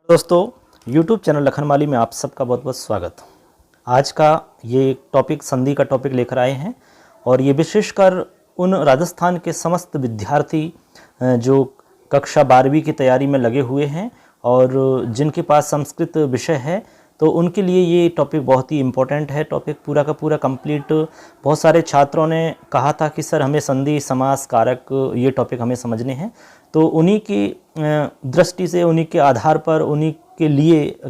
दोस्तों, YouTube channel लखनमाली में आप सबका बहुत बहुत स्वागत। आज का ये टॉपिक संधि का टॉपिक लेकर आए हैं और ये विशेषकर उन राजस्थान के समस्त विद्यार्थी जो कक्षा 12वीं की तैयारी में लगे हुए हैं और जिनके पास संस्कृत विषय है, तो उनके लिए ये टॉपिक बहुत ही इम्पोर्टेंट है। टॉपिक पूरा का पूरा कंप्लीट। बहुत सारे छात्रों ने कहा था कि सर हमें संधि, समास, कारक ये टॉपिक हमें समझने हैं, तो उन्हीं की दृष्टि से, उन्हीं के आधार पर, उन्हीं के लिए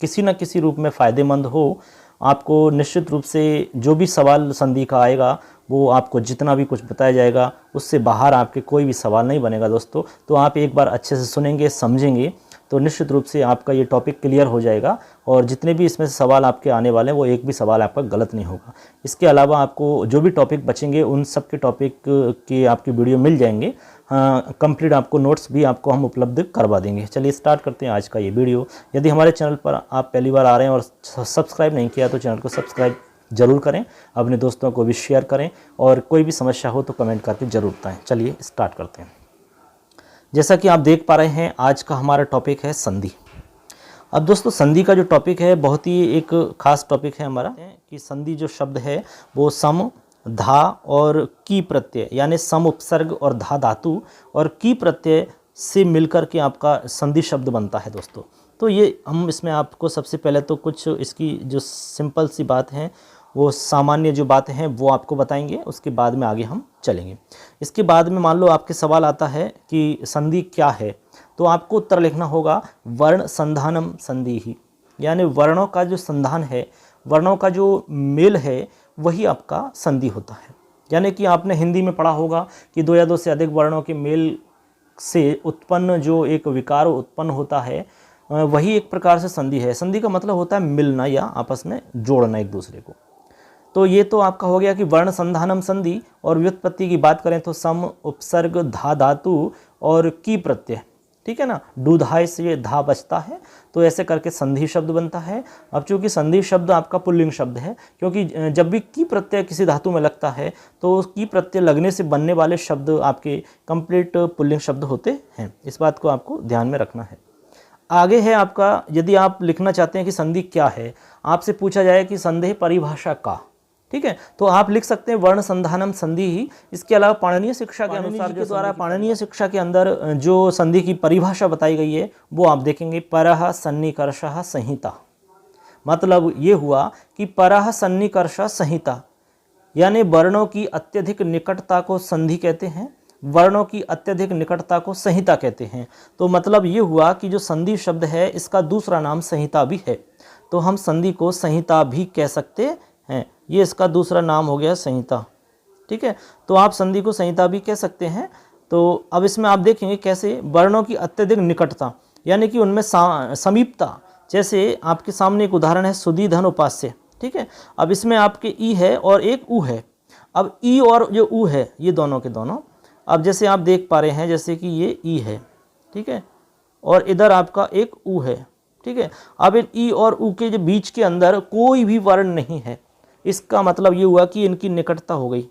किसी न किसी रूप में फ़ायदेमंद हो। आपको निश्चित रूप से जो भी सवाल संधि का आएगा वो आपको जितना भी कुछ बताया जाएगा उससे बाहर आपके कोई भी सवाल नहीं बनेगा दोस्तों। तो आप एक बार अच्छे से सुनेंगे, समझेंगे तो निश्चित रूप से आपका ये टॉपिक क्लियर हो जाएगा और जितने भी इसमें से सवाल आपके आने वाले हैं वो एक भी सवाल आपका गलत नहीं होगा। इसके अलावा आपको जो भी टॉपिक बचेंगे उन सब के टॉपिक की आपकी वीडियो मिल जाएंगे। कंप्लीट आपको नोट्स भी आपको हम उपलब्ध करवा देंगे। चलिए स्टार्ट करते हैं आज का ये वीडियो। यदि हमारे चैनल पर आप पहली बार आ रहे हैं और सब्सक्राइब नहीं किया तो चैनल को सब्सक्राइब ज़रूर करें, अपने दोस्तों को भी शेयर करें और कोई भी समस्या हो तो कमेंट करके ज़रूर बताएं। चलिए स्टार्ट करते हैं। जैसा कि आप देख पा रहे हैं, आज का हमारा टॉपिक है संधि। अब दोस्तों, संधि का जो टॉपिक है बहुत ही एक खास टॉपिक है हमारा, कि संधि जो शब्द है वो सम, धा और की प्रत्यय यानी सम उपसर्ग और धा धातु और की प्रत्यय से मिलकर के आपका संधि शब्द बनता है दोस्तों। तो ये हम इसमें आपको सबसे पहले तो कुछ इसकी जो सिंपल सी बात है, वो सामान्य जो बातें हैं वो आपको बताएंगे, उसके बाद में आगे हम चलेंगे। इसके बाद में मान लो आपके सवाल आता है कि संधि क्या है, तो आपको उत्तर लिखना होगा वर्ण संधानम संधि ही, यानी वर्णों का जो संधान है, वर्णों का जो मेल है वही आपका संधि होता है। यानी कि आपने हिंदी में पढ़ा होगा कि दो या दो से अधिक वर्णों के मेल से उत्पन्न जो एक विकार उत्पन्न होता है वही एक प्रकार से संधि है। संधि का मतलब होता है मिलना या आपस में जोड़ना एक दूसरे को। तो ये तो आपका हो गया कि वर्ण संधानम संधि। और व्युत्पत्ति की बात करें तो सम, उपसर्ग, धा धातु और की प्रत्यय, ठीक है ना, दूधाय से ये धा बचता है, तो ऐसे करके संधि शब्द बनता है। अब चूंकि संधि शब्द आपका पुल्लिंग शब्द है, क्योंकि जब भी की प्रत्यय किसी धातु में लगता है तो की प्रत्यय लगने से बनने वाले शब्द आपके कंप्लीट पुल्लिंग शब्द होते हैं। इस बात को आपको ध्यान में रखना है। आगे है आपका, यदि आप लिखना चाहते हैं कि संधि क्या है, आपसे पूछा जाए कि संधि परिभाषा का, ठीक है, तो आप लिख सकते हैं वर्ण संधानम संधि ही। इसके अलावा पाणिनीय शिक्षा के अनुसार जो द्वारा पाणिनीय शिक्षा के अंदर जो संधि की परिभाषा बताई गई है वो आप देखेंगे, परः सन्निकर्षः संहिता। मतलब ये हुआ कि परः सन्निकर्ष संहिता यानी वर्णों की अत्यधिक निकटता को संधि कहते हैं, वर्णों की अत्यधिक निकटता को संहिता कहते हैं। तो मतलब ये हुआ कि जो संधि शब्द है इसका दूसरा नाम संहिता भी है, तो हम संधि को संहिता भी कह सकते हैं। ये इसका दूसरा नाम हो गया संहिता, ठीक है, तो आप संधि को संहिता भी कह सकते हैं। तो अब इसमें आप देखेंगे कैसे, वर्णों की अत्यधिक निकटता यानी कि उनमें समीपता। जैसे आपके सामने एक उदाहरण है सुधी धन उपास्य, ठीक है। अब इसमें आपके ई है और एक ऊ है। अब ई और जो ऊ है ये दोनों के दोनों, अब जैसे आप देख पा रहे हैं जैसे कि ये ई है, ठीक है, और इधर आपका एक ऊ है, ठीक है। अब इन ई और ऊ के जो बीच के अंदर कोई भी वर्ण नहीं है, इसका मतलब ये हुआ कि इनकी निकटता हो गई,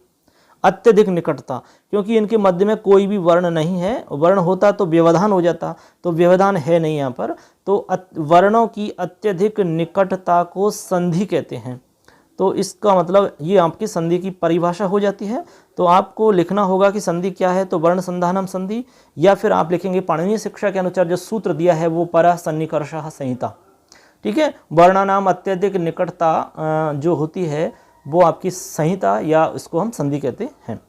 अत्यधिक निकटता, क्योंकि इनके मध्य में कोई भी वर्ण नहीं है। वर्ण होता तो व्यवधान हो जाता, तो व्यवधान है नहीं यहाँ पर। तो वर्णों की अत्यधिक निकटता को संधि कहते हैं। तो इसका मतलब ये आपकी संधि की परिभाषा हो जाती है। तो आपको लिखना होगा कि संधि क्या है, तो वर्ण संधानम संधि, या फिर आप लिखेंगे पाणिनीय शिक्षा के अनुसार जो सूत्र दिया है वो परः सन्निकर्षः संहिता, ठीक है। वर्णानाम अत्यधिक निकटता जो होती है वो आपकी संहिता या इसको हम संधि कहते हैं।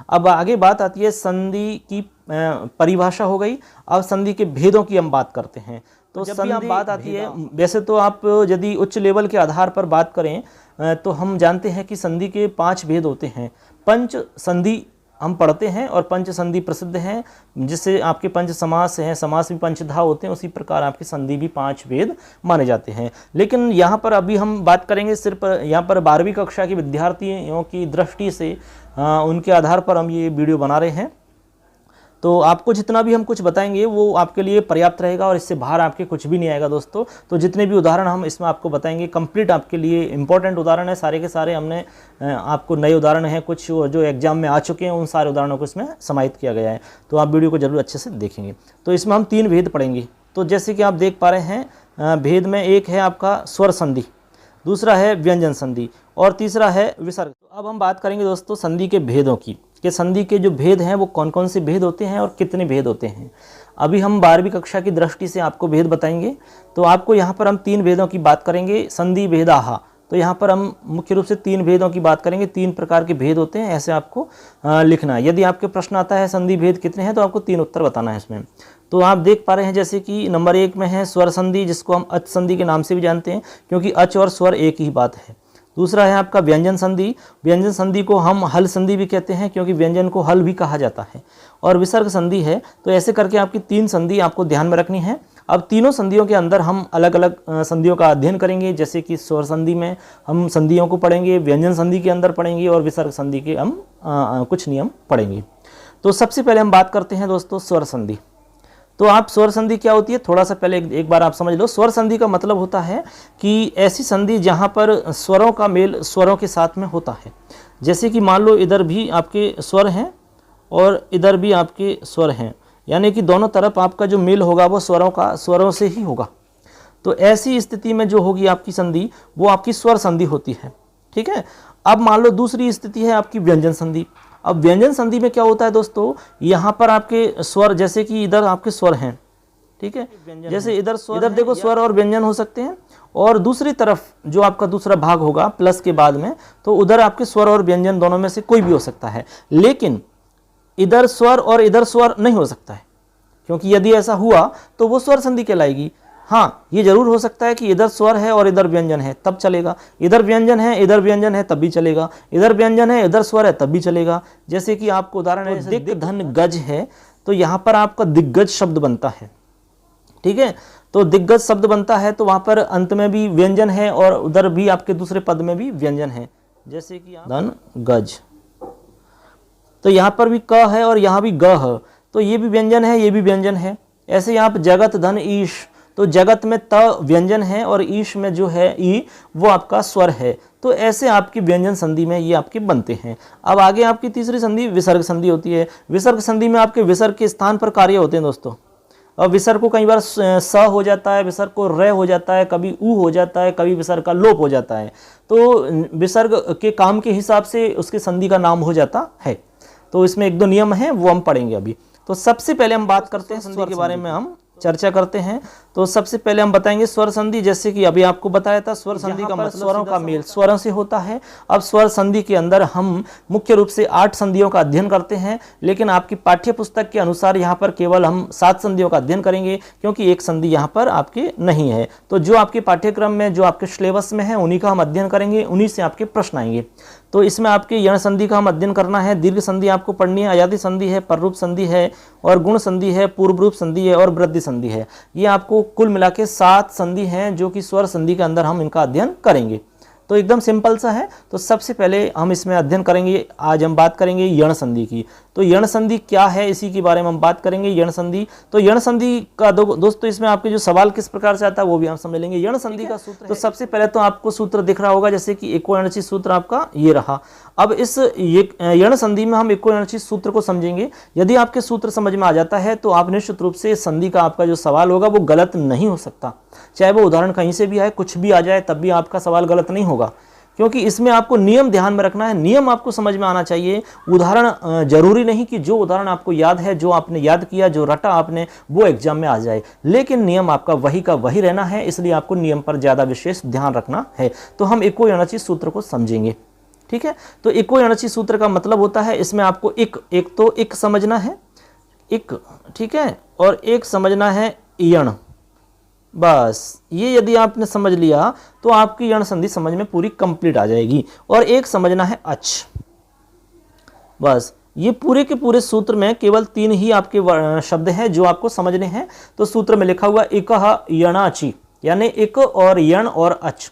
अब आगे बात आती है संधि की परिभाषा हो गई। अब संधि के भेदों की हम बात करते हैं। तो जब भी आप बात आती है, वैसे तो आप यदि उच्च लेवल के आधार पर बात करें तो हम जानते हैं कि संधि के 5 भेद होते हैं। पंच संधि हम पढ़ते हैं और पंच संधि प्रसिद्ध हैं, जिससे आपके पंच समास हैं, समास भी पंचधा होते हैं, उसी प्रकार आपकी संधि भी 5 भेद माने जाते हैं। लेकिन यहाँ पर अभी हम बात करेंगे सिर्फ यहाँ पर 12वीं कक्षा के विद्यार्थियों की दृष्टि से, उनके आधार पर हम ये वीडियो बना रहे हैं। तो आपको जितना भी हम कुछ बताएंगे वो आपके लिए पर्याप्त रहेगा और इससे बाहर आपके कुछ भी नहीं आएगा दोस्तों। तो जितने भी उदाहरण हम इसमें आपको बताएंगे कंप्लीट आपके लिए इंपॉर्टेंट उदाहरण है, सारे के सारे हमने आपको नए उदाहरण हैं कुछ जो एग्जाम में आ चुके हैं, उन सारे उदाहरणों को इसमें समाहित किया गया है। तो आप वीडियो को जरूर अच्छे से देखेंगे। तो इसमें हम 3 भेद पढ़ेंगे, तो जैसे कि आप देख पा रहे हैं भेद में एक है आपका स्वर संधि, दूसरा है व्यंजन संधि और तीसरा है विसर्ग। तो अब हम बात करेंगे दोस्तों संधि के भेदों की, कि संधि के जो भेद हैं वो कौन कौन से भेद होते हैं और कितने भेद होते हैं। अभी हम 12वीं कक्षा की दृष्टि से आपको भेद बताएंगे। तो आपको यहाँ पर हम 3 भेदों की बात करेंगे, संधि भेदाहा। तो यहाँ पर हम मुख्य रूप से 3 भेदों की बात करेंगे, 3 प्रकार के भेद होते हैं, ऐसे आपको लिखना है। यदि आपके प्रश्न आता है संधि भेद कितने हैं तो आपको 3 उत्तर बताना है इसमें। तो आप देख पा रहे हैं जैसे कि नंबर 1 में है स्वर संधि, जिसको हम अच संधि के नाम से भी जानते हैं, क्योंकि अच और स्वर एक ही बात है। दूसरा है आपका व्यंजन संधि, व्यंजन संधि को हम हल संधि भी कहते हैं, क्योंकि व्यंजन को हल भी कहा जाता है। और विसर्ग संधि है। तो ऐसे करके आपकी 3 संधि आपको ध्यान में रखनी है। अब तीनों संधियों के अंदर हम अलग अलग संधियों का अध्ययन करेंगे, जैसे कि स्वर संधि में हम संधियों को पढ़ेंगे, व्यंजन संधि के अंदर पढ़ेंगे और विसर्ग संधि के हम कुछ नियम पढ़ेंगे। तो सबसे पहले हम बात करते हैं दोस्तों स्वर संधि। तो आप स्वर संधि क्या होती है थोड़ा सा पहले एक बार आप समझ लो। स्वर संधि का मतलब होता है कि ऐसी संधि जहाँ पर स्वरों का मेल स्वरों के साथ में होता है। जैसे कि मान लो इधर भी आपके स्वर हैं और इधर भी आपके स्वर हैं, यानी कि दोनों तरफ आपका जो मेल होगा वो स्वरों से ही होगा। तो ऐसी स्थिति में जो होगी आपकी संधि वो आपकी स्वर संधि होती है। ठीक है। अब मान लो दूसरी स्थिति है आपकी व्यंजन संधि। अब व्यंजन संधि में क्या होता है दोस्तों, यहाँ पर आपके स्वर, जैसे कि इधर आपके स्वर हैं, ठीक है, जैसे इधर देखो स्वर और व्यंजन हो सकते हैं, और दूसरी तरफ जो आपका दूसरा भाग होगा प्लस के बाद में, तो उधर आपके स्वर और व्यंजन दोनों में से कोई भी हो सकता है। लेकिन इधर स्वर और इधर स्वर नहीं हो सकता है, क्योंकि यदि ऐसा हुआ तो वो स्वर संधि कहलाएगी। हाँ, ये जरूर हो सकता है कि इधर स्वर है और इधर व्यंजन है, तब चलेगा। इधर व्यंजन है इधर व्यंजन है तब भी चलेगा। इधर व्यंजन है इधर स्वर है तब भी चलेगा। जैसे कि आपको उदाहरण है, दिग धन गज है, तो यहाँ पर आपका दिग्गज शब्द बनता है। ठीक है। तो दिग्गज शब्द बनता है तो वहां पर अंत में भी व्यंजन है और उधर भी आपके दूसरे पद में भी व्यंजन है। जैसे कि धन गज, तो यहाँ पर भी क है और यहाँ भी ग है, तो ये भी व्यंजन है ये भी व्यंजन है। ऐसे यहाँ पर जगत धन ईश, तो जगत में त व्यंजन है और ईश में जो है ई वो आपका स्वर है। तो ऐसे आपकी व्यंजन संधि में ये आपके बनते हैं। अब आगे आपकी तीसरी संधि विसर्ग संधि होती है। विसर्ग संधि में आपके विसर्ग के स्थान पर कार्य होते हैं दोस्तों। अब विसर्ग को कई बार स हो जाता है, विसर्ग को र हो जाता है, कभी ऊ हो जाता है, कभी विसर्ग का लोप हो जाता है। तो विसर्ग के काम के हिसाब से उसके संधि का नाम हो जाता है। तो इसमें 1-2 नियम हैं वो हम पढ़ेंगे अभी। तो सबसे पहले हम बात करते हैं संधि के बारे में, हम चर्चा करते हैं। तो सबसे पहले हम बताएंगे स्वर संधि। जैसे कि अभी आपको बताया था स्वर संधि का मतलब स्वरों का मेल स्वरों से होता है। अब स्वर संधि के अंदर हम मुख्य रूप से 8 संधियों का अध्ययन करते हैं, लेकिन आपकी पाठ्य पुस्तक के अनुसार यहाँ पर केवल हम 7 संधियों का अध्ययन करेंगे, क्योंकि एक संधि यहाँ पर आपके नहीं है। तो जो आपके पाठ्यक्रम में जो आपके सिलेबस में है उन्हीं का हम अध्ययन करेंगे, उन्हीं से आपके प्रश्न आएंगे। तो इसमें आपके यण संधि का हम अध्ययन करना है, दीर्घ संधि आपको पढ़नी है, अयाति संधि है, पररूप संधि है और गुण संधि है, पूर्व रूप संधि है और वृद्धि संधि है। ये आपको कुल मिला के 7 संधि हैं जो कि स्वर संधि के अंदर हम इनका अध्ययन करेंगे। तो एकदम सिंपल सा है। तो सबसे पहले हम इसमें अध्ययन करेंगे, आज हम बात करेंगे यण संधि की। तो यण संधि क्या है इसी के बारे में हम बात करेंगे। यण संधि, तो यण संधि का दोस्तों इसमें आपके जो सवाल किस प्रकार से आता है वो भी हम समझ लेंगे। यण संधि का सूत्र, तो सबसे पहले तो आपको सूत्र दिख रहा होगा, जैसे कि एको-यणचि सूत्र आपका ये रहा। अब इस यण संधि में हम एको-यणचि सूत्र को समझेंगे। यदि आपके सूत्र समझ में आ जाता है तो आप निश्चित रूप से संधि का आपका जो सवाल होगा वो गलत नहीं हो सकता। चाहे वो उदाहरण कहीं से भी आए, कुछ भी आ जाए, तब भी आपका सवाल गलत नहीं होगा, क्योंकि इसमें आपको नियम ध्यान में रखना है। नियम आपको समझ में आना चाहिए। उदाहरण जरूरी नहीं कि जो उदाहरण आपको याद है, जो आपने याद किया, जो रटा आपने, वो एग्जाम में आ जाए, लेकिन नियम आपका वही का वही रहना है। इसलिए आपको नियम पर ज्यादा विशेष ध्यान रखना है। तो हम एको-यणचि सूत्र को समझेंगे। ठीक है। तो एको-यणचि सूत्र का मतलब होता है, इसमें आपको एक तो एक समझना है, एक, ठीक है, और एक समझना है यण। बस ये यदि आपने समझ लिया तो आपकी यण संधि समझ में पूरी कंप्लीट आ जाएगी। और एक समझना है अच। बस ये पूरे के पूरे सूत्र में केवल 3 ही आपके शब्द हैं जो आपको समझने हैं। तो सूत्र में लिखा हुआ एकः यणाचि, यानी एक और यण और अच,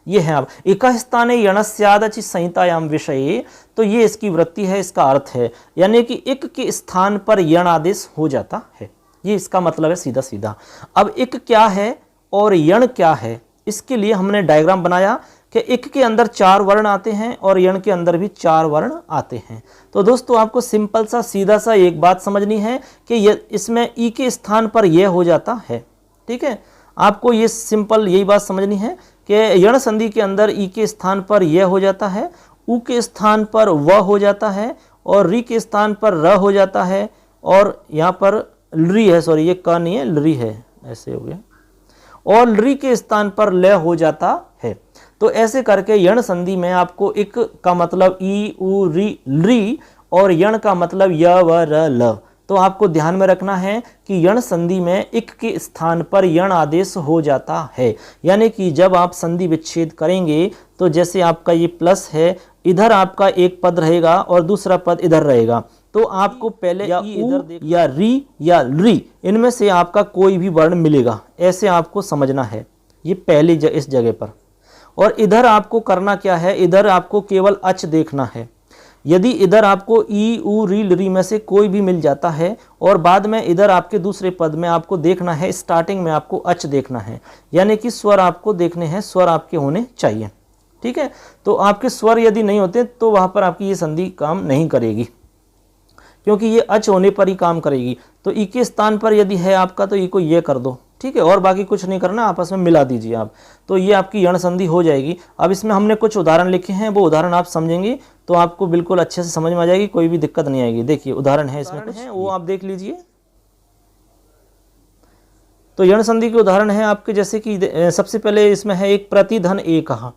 ये है। अब एकः स्थाने यणस्यादचि संहितायाम विषये, तो ये इसकी वृत्ति है, इसका अर्थ है, यानी कि एक के स्थान पर यण आदेश हो जाता है। ये इसका मतलब है सीधा सीधा। अब एक क्या है और यण क्या है, इसके लिए हमने डायग्राम बनाया कि एक के अंदर 4 वर्ण आते हैं और यण के अंदर भी 4 वर्ण आते हैं। तो दोस्तों आपको सिंपल सा सीधा सा एक बात समझनी है कि इसमें ई के स्थान पर यह हो जाता है। ठीक है, आपको ये सिंपल यही बात समझनी है कि यण संधि के अंदर ई के स्थान पर यह हो जाता है, उ के स्थान पर व हो जाता है और री के स्थान पर र हो जाता है और यहाँ पर लरी है, सॉरी ये क नहीं है लरी है, ऐसे हो गया, और लरी के स्थान पर ल हो जाता है। तो ऐसे करके यण संधि में आपको इक का मतलब ई उ री लरी और यण का मतलब य व र ल। तो आपको ध्यान में रखना है कि यण संधि में इक के स्थान पर यण आदेश हो जाता है, यानी कि जब आप संधि विच्छेद करेंगे तो जैसे आपका ये प्लस है, इधर आपका एक पद रहेगा और दूसरा पद इधर रहेगा, तो आपको पहले या उ या री या लरी इनमें से आपका कोई भी वर्ण मिलेगा, ऐसे आपको समझना है ये पहली इस जगह पर। और इधर आपको करना क्या है, इधर आपको केवल अच देखना है। यदि इधर आपको ई उ री लरी में से कोई भी मिल जाता है और बाद में इधर आपके दूसरे पद में आपको देखना है, स्टार्टिंग में आपको अच देखना है, यानी कि स्वर आपको देखने हैं, स्वर आपके होने चाहिए। ठीक है, तो आपके स्वर यदि नहीं होते तो वहां पर आपकी ये संधि काम नहीं करेगी, क्योंकि ये अच होने पर ही काम करेगी। तो ई के स्थान पर यदि है आपका तो ई को ये कर दो, ठीक है, और बाकी कुछ नहीं करना, आपस में मिला दीजिए आप, तो ये आपकी यण संधि हो जाएगी। अब इसमें हमने कुछ उदाहरण लिखे हैं, वो उदाहरण आप समझेंगे तो आपको बिल्कुल अच्छे से समझ में आ जाएगी, कोई भी दिक्कत नहीं आएगी। देखिए उदाहरण है इसमें कुछ, वो आप देख लीजिए। तो यण संधि के उदाहरण है आपके, जैसे कि सबसे पहले इसमें है एक प्रतिधन एकः,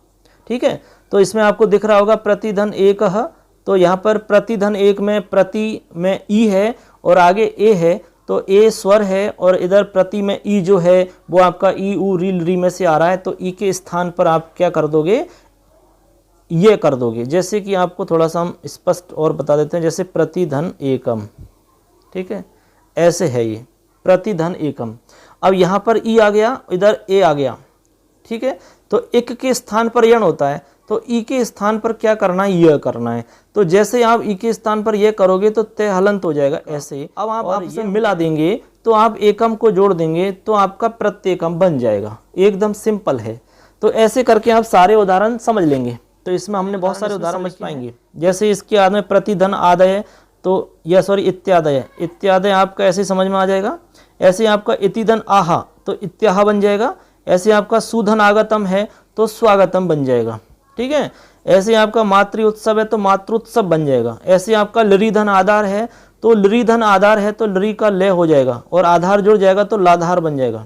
ठीक है, तो इसमें आपको दिख रहा होगा प्रतिधन एकः। तो यहाँ पर प्रतिधन एक में प्रति में ई है और आगे ए है, तो ए स्वर है और इधर प्रति में ई जो है वो आपका ई उ री लरी में से आ रहा है, तो ई के स्थान पर आप क्या कर दोगे, ये कर दोगे। जैसे कि आपको थोड़ा सा हम स्पष्ट और बता देते हैं, जैसे प्रतिधन एकम, ठीक है, ऐसे है ये प्रतिधन एकम। अब यहाँ पर ई आ गया, इधर ए आ गया, ठीक है, तो एक के स्थान पर यण होता है, तो ई के स्थान पर क्या करना है, यह करना है। तो जैसे आप ई के स्थान पर यह करोगे तो तय हलंत हो जाएगा ऐसे। अब आप आपस में मिला देंगे तो आप एकम को जोड़ देंगे तो आपका प्रत्येकम बन जाएगा, एकदम सिंपल है। तो ऐसे करके आप सारे उदाहरण समझ लेंगे। तो इसमें हमने बहुत सारे उदाहरण समझ पाएंगे, जैसे इसके बाद में प्रतिधन आदय, तो यह सॉरी इत्यादय, इत्यादय आपका ऐसे समझ में आ जाएगा। ऐसे आपका इतिधन आहा तो इत्याहा बन जाएगा। ऐसे आपका सुधन आगतम है तो स्वागतम बन जाएगा, ठीक है। ऐसे आपका मातृ उत्सव है तो मातृोत्सव बन जाएगा। ऐसे आपका लरीधन आधार है तो लरीधन आधार है तो लरी का लय हो जाएगा और आधार जुड़ जाएगा तो लाधार बन जाएगा।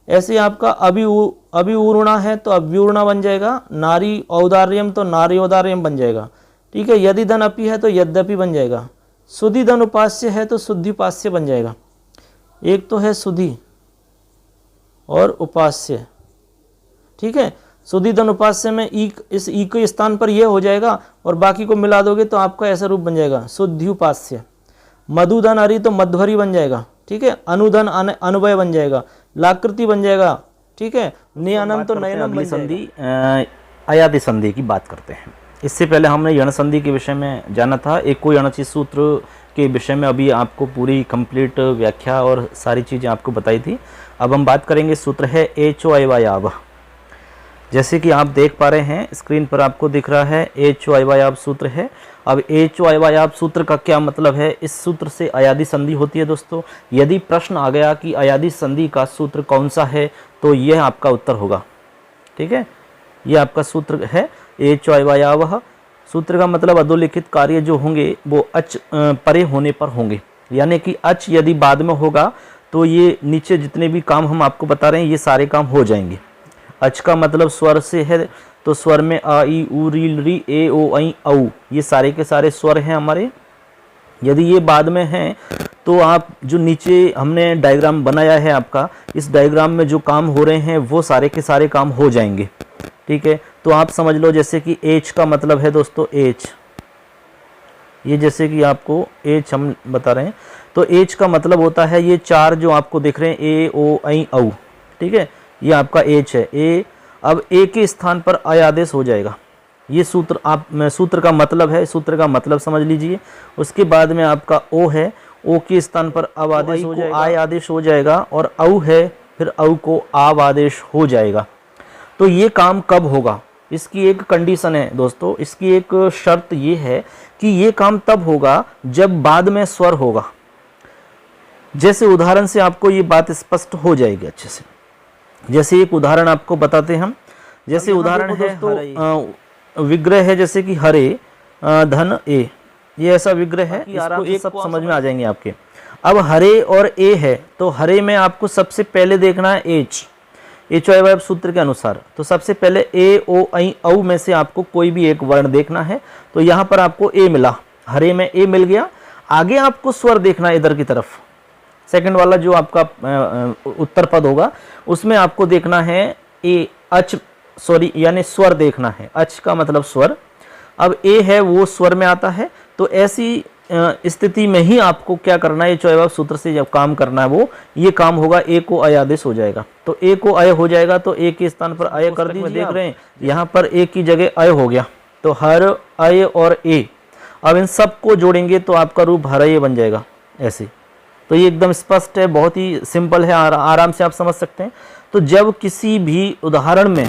ऐसे आपका अभिऊर्णा है तो अव्यूर्णा बन जाएगा। नारी औदार्यम तो नारी औदार्यम बन जाएगा, ठीक है। यदि धन अपी है तो यद्यपि बन जाएगा। सुधि धन उपास्य है तो शुद्धिपास्य बन जाएगा। एक तो है सुधि और उपास्य, ठीक है। सुधि धन उपास्य में ई, इस ई के स्थान पर यह हो जाएगा और बाकी को मिला दोगे तो आपका ऐसा रूप बन जाएगा शुद्धि उपास्य। मधुधन हरि तो मध्वरी बन जाएगा, ठीक है। अनुधन अनवय बन जाएगा, लाकृति बन जाएगा, ठीक है। नयनम तो नयनम बन संधि अयादि संधि की बात करते हैं। इससे पहले हमने यण संधि के विषय में जाना था, एक कोई अणचित सूत्र के विषय में अभी आपको पूरी कंप्लीट व्याख्या और सारी चीज़ें आपको बताई थी। अब हम बात करेंगे, सूत्र है एचो अयवायाव। जैसे कि आप देख पा रहे हैं स्क्रीन पर आपको दिख रहा है एचो अयवायाव सूत्र है। अब एचो अयवायाव सूत्र का क्या मतलब है, इस सूत्र से अयादि संधि होती है दोस्तों। यदि प्रश्न आ गया कि अयादि संधि का सूत्र कौन सा है तो यह आपका उत्तर होगा, ठीक है। यह आपका सूत्र है एचो अयवायाव। सूत्र का मतलब अधोलिखित कार्य जो होंगे वो अच परे होने पर होंगे, यानी कि अच यदि बाद में होगा तो ये नीचे जितने भी काम हम आपको बता रहे हैं ये सारे काम हो जाएंगे। अच का मतलब स्वर से है तो स्वर में आ ई उ री लरी ए ओ ऐ औ, ये सारे के सारे स्वर हैं हमारे। यदि ये बाद में हैं तो आप जो नीचे हमने डायग्राम बनाया है आपका, इस डायग्राम में जो काम हो रहे हैं वो सारे के सारे काम हो जाएंगे, ठीक है। तो आप समझ लो जैसे कि एच का मतलब है दोस्तों एच, ये जैसे कि आपको एच हम बता रहे हैं तो एच का मतलब होता है ये चार जो आपको दिख रहे हैं ए ओ ऐ औ, ठीक है, ये आपका एच है ए। अब ए के स्थान पर अय आदेश हो जाएगा, ये सूत्र आप सूत्र का मतलब है, सूत्र का मतलब समझ लीजिए। उसके बाद में आपका ओ है, ओ के स्थान पर अव आदेश हो जाएगा, आय आदेश हो जाएगा और औ है, फिर औ को आव आदेश हो जाएगा। तो ये काम कब होगा, इसकी एक कंडीशन है दोस्तों, इसकी एक शर्त ये है कि ये काम तब होगा जब बाद में स्वर होगा। जैसे उदाहरण से आपको ये बात स्पष्ट हो जाएगी अच्छे से। जैसे एक उदाहरण आपको बताते हम। जैसे उदाहरण है तो विग्रह है, जैसे कि हरे धन ए, ये ऐसा विग्रह है, इसको एक सब समझ में आ जाएंगे आपके। अब हरे और ए है, तो हरे में आपको सबसे पहले देखना है एच, एच वाई वाई सूत्र के अनुसार। तो सबसे पहले ए ओ आई औ में से आपको कोई भी एक वर्ण देखना है। तो यहाँ पर आपको ए मिला, हरे में ए मिल गया। आगे आपको स्वर देखना है इधर की तरफ, सेकंड वाला जो आपका उत्तर पद होगा उसमें आपको देखना है ए अच, सॉरी यानी स्वर देखना है। अच का मतलब स्वर। अब ए है वो स्वर में आता है। तो ऐसी स्थिति में ही आपको क्या करना है, चौवा सूत्र से जब काम करना है वो ये काम होगा, ए को अय आदेश हो जाएगा। तो ए को अय हो जाएगा तो ए के स्थान पर अय कर दीजिए। देख रहे हैं यहाँ पर ए की जगह अय हो गया। तो हर अय और ए, अब इन सब को जोड़ेंगे तो आपका रूप हरये बन जाएगा ऐसे। तो ये एकदम स्पष्ट है, बहुत ही सिंपल है, आराम से आप समझ सकते हैं। तो जब किसी भी उदाहरण में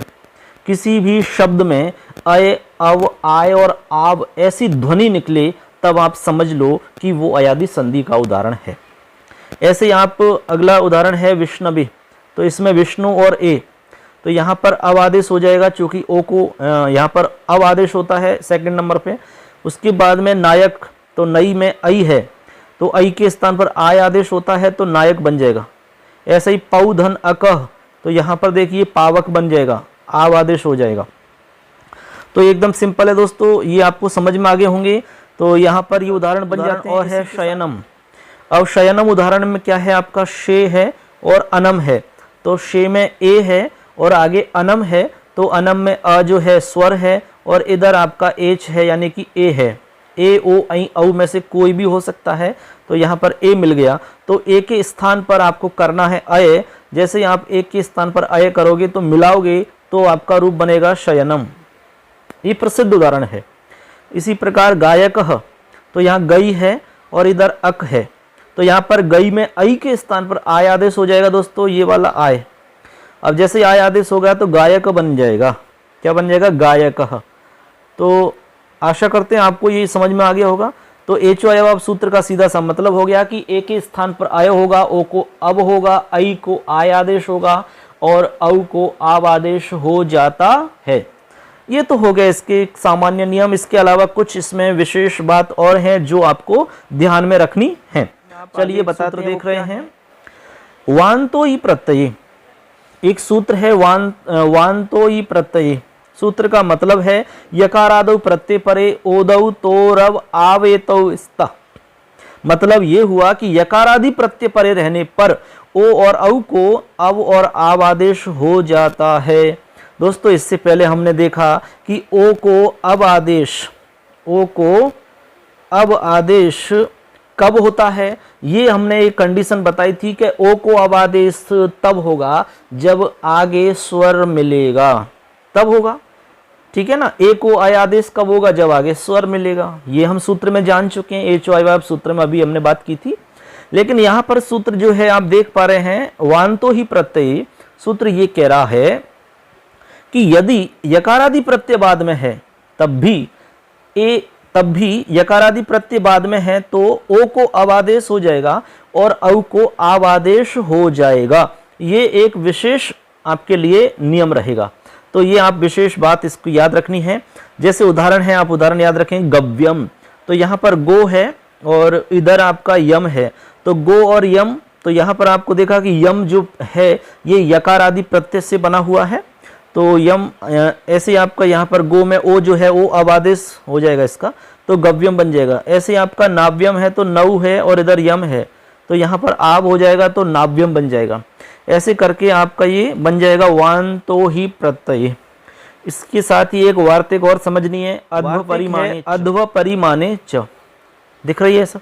किसी भी शब्द में अय अव आय और आव ऐसी ध्वनि निकले तब आप समझ लो कि वो अयादि संधि का उदाहरण है। ऐसे आप अगला उदाहरण है विष्णवे। तो इसमें विष्णु और ए, तो यहाँ पर अव आदेश हो जाएगा, चूंकि ओ को यहाँ पर अव आदेश होता है सेकंड नंबर पे। उसके बाद में नायक, तो नई में आई है, तो आई के स्थान पर आय आदेश होता है तो नायक बन जाएगा। ऐसे ही पौ धन अकह, तो यहाँ पर देखिए पावक बन जाएगा, आव आदेश हो जाएगा। तो एकदम सिंपल है दोस्तों, ये आपको समझ में आगे होंगे। तो यहाँ पर ये उदाहरण बन जाते हैं। और है शयनम। अब शयनम उदाहरण में क्या है आपका, शे है और अनम है। तो शे में ए है और आगे अनम है, तो अनम में अ जो है स्वर है और इधर आपका एच है यानी कि ए है। ए ओ आई औ में से कोई भी हो सकता है। तो यहाँ पर ए मिल गया, तो ए के स्थान पर आपको करना है अय। जैसे आप ए के स्थान पर अय करोगे तो मिलाओगे तो आपका रूप बनेगा शयनम। ये प्रसिद्ध उदाहरण है। इसी प्रकार गायक, तो यहाँ गई है और इधर अक है, तो यहाँ पर गई में आई के स्थान पर आय आदेश हो जाएगा दोस्तों, ये वाला आय। अब जैसे आय आदेश हो गया तो गायक बन जाएगा। क्या बन जाएगा, गायक। तो आशा करते हैं आपको ये समझ में आ गया होगा। तो एच अयवाब सूत्र का सीधा सा मतलब हो गया कि ए के स्थान पर आय होगा, ओ को अब होगा, आई को आय आदेश होगा और औ को आव आदेश हो जाता है। ये तो हो गया इसके सामान्य नियम। इसके अलावा कुछ इसमें विशेष बात और है जो आपको ध्यान में रखनी है। चलिए बताते देख रहे हैं। वांतो ही प्रत्यय, एक सूत्र है वांतो ही प्रत्यय। सूत्र का मतलब है यकारादौ प्रत्यय परे ओदौ तोरव आवेतौ स्त। मतलब ये हुआ कि यकारादि प्रत्यय परे रहने पर ओ और औ को अब और आव आदेश हो जाता है। दोस्तों इससे पहले हमने देखा कि ओ को अब आदेश कब होता है, ये हमने एक कंडीशन बताई थी कि ओ को अब आदेश तब होगा जब आगे स्वर मिलेगा, तब होगा। ठीक है ना। ए को आय आदेश कब होगा, जब आगे स्वर मिलेगा। ये हम सूत्र में जान चुके हैं, एच वाई वाई सूत्र में अभी हमने बात की थी। लेकिन यहां पर सूत्र जो है आप देख पा रहे हैं, वांतो ही प्रत्यय सूत्र ये कह रहा है कि यदि यकारादि प्रत्यय बाद में है तब भी यकारादि प्रत्यय बाद में है तो ओ को अवादेश हो जाएगा और औ को आवादेश हो जाएगा। ये एक विशेष आपके लिए नियम रहेगा। तो ये आप विशेष बात इसको याद रखनी है। जैसे उदाहरण है, आप उदाहरण याद रखें, गव्यम। तो यहाँ पर गो है और इधर आपका यम है, तो गो और यम। तो यहाँ पर आपको देखा कि यम जो है ये यकार आदि प्रत्यय से बना हुआ है, तो यम ऐसे आपका यहाँ पर गो में ओ जो है वो अवादेश हो जाएगा इसका, तो गव्यम बन जाएगा। ऐसे आपका नाव्यम है तो नौ है और इधर यम है, तो यहाँ पर आब हो जाएगा तो नाव्यम बन जाएगा। ऐसे करके आपका ये बन जाएगा वांतो ही प्रत्यय। इसके साथ ही एक वार्तिक और समझनी है, अध्व परिमाणे च। दिख रही है ऐसा,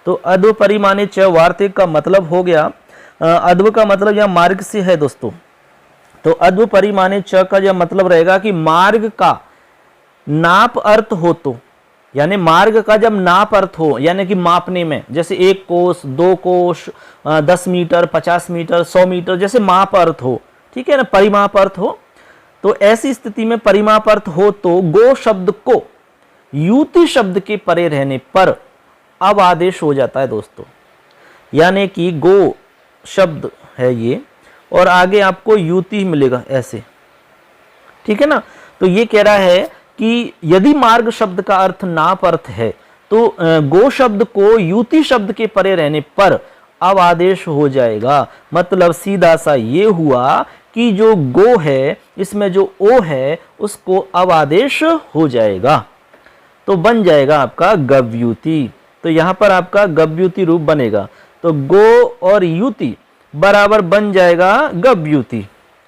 तो अध्व परिमाणे च वार्तिक का मतलब हो गया, अध्व का मतलब यहाँ मार्ग से है दोस्तों। तो अध्व परिमाणे च का यह मतलब रहेगा कि मार्ग का नाप अर्थ हो, तो यानी मार्ग का जब नाप अर्थ हो, यानी कि मापने में, जैसे 1 कोस 2 कोस 10 मीटर 50 मीटर 100 मीटर जैसे माप अर्थ हो, ठीक है ना, परिमाप अर्थ हो। तो ऐसी स्थिति में परिमाप अर्थ हो तो गो शब्द को युति शब्द के परे रहने पर अब आदेश हो जाता है दोस्तों। यानी कि गो शब्द है ये, और आगे आपको युति मिलेगा ऐसे, ठीक है ना। तो ये कह रहा है कि यदि मार्ग शब्द का अर्थ नाप अर्थ है तो गो शब्द को युति शब्द के परे रहने पर अब आदेश हो जाएगा। मतलब सीधा सा ये हुआ कि जो गो है इसमें जो ओ है उसको अब आदेश हो जाएगा, तो बन जाएगा आपका गव्युति। तो यहां पर आपका गव्युति रूप बनेगा, तो गो और युति बराबर बन जाएगा गव्युति।